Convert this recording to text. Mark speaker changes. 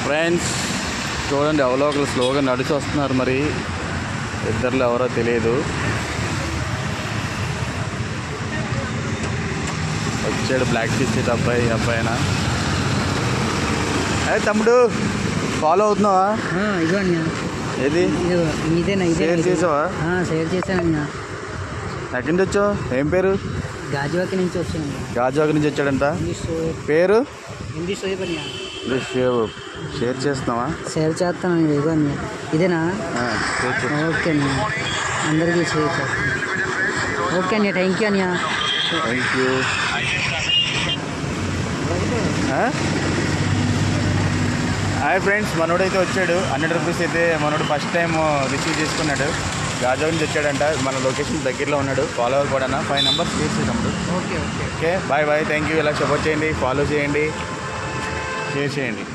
Speaker 1: Friends చూడండి, ఎవరో ఒకరు స్లోగా నడిచి వస్తున్నారు. మరి ఇద్దరులో ఎవరో తెలియదు. వచ్చాడు బ్లాక్ టీషర్ట్ అబ్బాయినా. అదే తమ్ముడు, ఫాలో అవుతున్నావా?
Speaker 2: ఇదిగోండి.
Speaker 1: ఏది షేర్ చేసావా?
Speaker 2: షేర్ చేశానన్నా.
Speaker 1: ఎక్కడి నుంచి వచ్చావు? ఏం పేరు?
Speaker 2: గాజువాక నుంచి వచ్చాను.
Speaker 1: గాజువాక నుంచి వచ్చాడంట. పేరు షేర్ చేస్తున్నావా?
Speaker 2: షేర్ చేస్తాను. ఇదిగోండి, ఇదేనా? ఓకే అన్న, అందరికీ షేర్ చేస్తాను. ఓకే అన్నయ్య, థ్యాంక్ యూ అన్నయ్య.
Speaker 1: Thank you. హాయ్ ఫ్రెండ్స్, మనోడైతే వచ్చాడు. 100 రూపీస్ అయితే మనోడు ఫస్ట్ టైం రిసీవ్ చేసుకున్నాడు. గాజువాక నుంచి వచ్చాడంట. మన లొకేషన్ దగ్గరలో ఉన్నాడు. ఫాలోవర్ కూడా 5 నెంబర్స్ చేసేటప్పుడు.
Speaker 2: Okay okay
Speaker 1: okay, bye bye, thank you. ఇలా సపోర్ట్ చేయండి, ఫాలో చేయండి, షేర్ చేయండి.